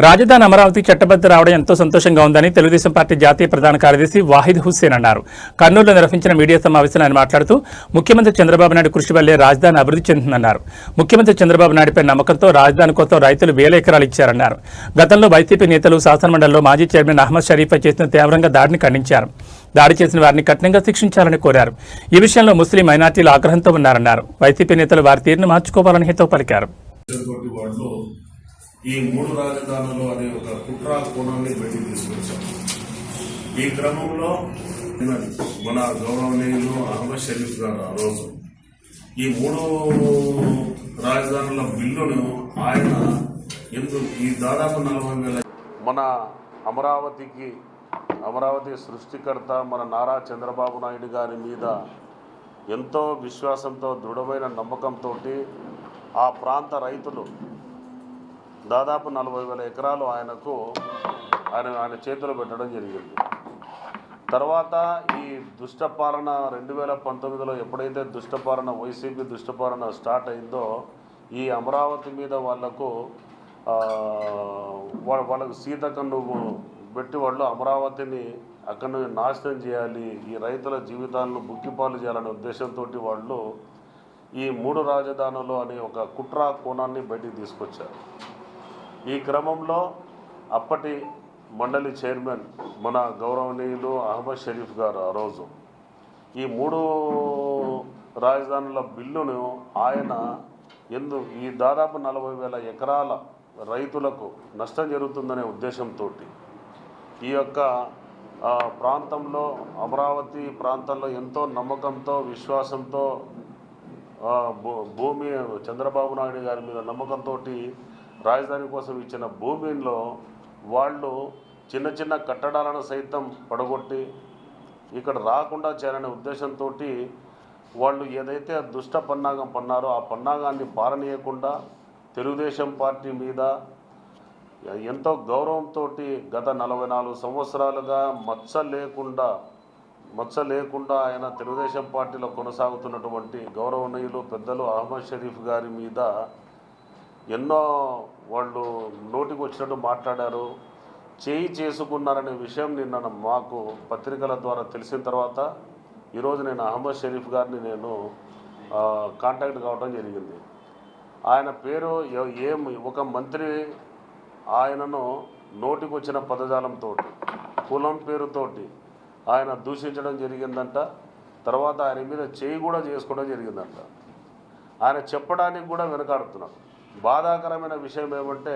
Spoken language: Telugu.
రాజధాని అమరావతి చట్టబద్ధ రావడం ఎంతో సంతోషంగా ఉందని తెలుగుదేశం పార్టీ జాతీయ ప్రధాన కార్యదర్శి వాహిద్ హుస్సేన్ అన్నారు. కర్నూలులో నిర్వహించిన మీడియా సమావేశంలో ఆయన మాట్లాడుతూ ముఖ్యమంత్రి చంద్రబాబు నాయుడు కృషి వల్లే రాజధాని అభివృద్ధి చెందుతుందన్నారు. ముఖ్యమంత్రి చంద్రబాబు నాయుడుపై నమ్మకంతో రాజధాని కోసం రైతులు వేల ఎకరాలు ఇచ్చారన్నారు. గతంలో వైసీపీ నేతలు శాసనమండలిలో మాజీ చైర్మన్ అహ్మద్ షరీఫ్పై చేసిన తీవ్రంగా దాడిని ఖండించారు. దాడి చేసిన వారిని కఠినంగా శిక్షించాలని కోరారు. ఈ విషయంలో ముస్లిం మైనార్టీలు ఆగ్రహంతో ఉన్నారన్నారు. వైసీపీ నేతలు వారి తీరును మార్చుకోవాలని హితవు పలికారు. ఈ మూడు రాజధానులు అనే ఒక కుట్ర కోణాన్ని బయటికి తీసుకొచ్చాం. ఈ క్రమంలో మన గౌరవనీయులు అహ్మద్ షరీఫ్ గారు ఆ రోజు ఈ మూడు రాజధానుల బిల్లును ఆయన ఈ దాదాపు 40,000 మన అమరావతి సృష్టికర్త మన నారా చంద్రబాబు నాయుడు గారి మీద ఎంతో విశ్వాసంతో దృఢమైన నమ్మకంతో ఆ ప్రాంత రైతులు దాదాపు 40,000 ఎకరాలు ఆయన చేతిలో పెట్టడం జరిగింది. తర్వాత ఈ దుష్టపాలన 2019లో ఎప్పుడైతే వైసీపీ దుష్టపాలన స్టార్ట్ అయిందో ఈ అమరావతి మీద వాళ్ళకు సీతకన్ను పెట్టి వాళ్ళు అమరావతిని అక్కడి నుంచి నాశనం చేయాలి, ఈ రైతుల జీవితాలను బుక్కిపాలు చేయాలనే ఉద్దేశంతో వాళ్ళు ఈ మూడు రాజధానులు అనే ఒక కుట్ర కోణాన్ని బయటికి తీసుకొచ్చారు. ఈ క్రమంలో అప్పటి మండలి చైర్మన్ మన గౌరవనీయులు అహ్మద్ షరీఫ్ గారు ఆ రోజు ఈ మూడు రాజధానుల బిల్లును ఆయన ఈ దాదాపు 40,000 ఎకరాల రైతులకు నష్టం జరుగుతుందనే ఉద్దేశంతో ఈ యొక్క ప్రాంతంలో అమరావతి ప్రాంతంలో ఎంతో నమ్మకంతో విశ్వాసంతో భూమి చంద్రబాబు నాయుడు గారి మీద నమ్మకంతో రాజధాని కోసం ఇచ్చిన భూమిలో వాళ్ళు చిన్న చిన్న కట్టడాలను సైతం పడగొట్టి ఇక్కడ రాకుండా చేయాలనే ఉద్దేశంతో వాళ్ళు ఏదైతే దుష్ట పన్నాగం పన్నారో ఆ పన్నాగాన్ని పారనీయకుండా తెలుగుదేశం పార్టీ మీద ఎంతో గౌరవంతో గత 44 సంవత్సరాలుగా మచ్చ లేకుండా ఆయన తెలుగుదేశం పార్టీలో కొనసాగుతున్నటువంటి గౌరవనీయులు పెద్దలు అహ్మద్ షరీఫ్ గారి మీద ఎన్నో వాళ్ళు నోటికి వచ్చినట్టు మాట్లాడారు, చేయి చేసుకున్నారనే విషయం నిన్న మాకు పత్రికల ద్వారా తెలిసిన తర్వాత ఈరోజు నేను అహ్మద్ షరీఫ్ గారిని కాంటాక్ట్ కావడం జరిగింది. ఆయన పేరు ఒక మంత్రి ఆయనను నోటికి వచ్చిన పదజాలంతో కులం పేరుతోటి ఆయన దూషించడం జరిగిందంట. తర్వాత ఆయన మీద చేయి కూడా చేసుకోవడం జరిగిందంట. ఆయన చెప్పడానికి కూడా వెనకాడుతున్నాడు. బాధాకరమైన విషయం ఏమంటే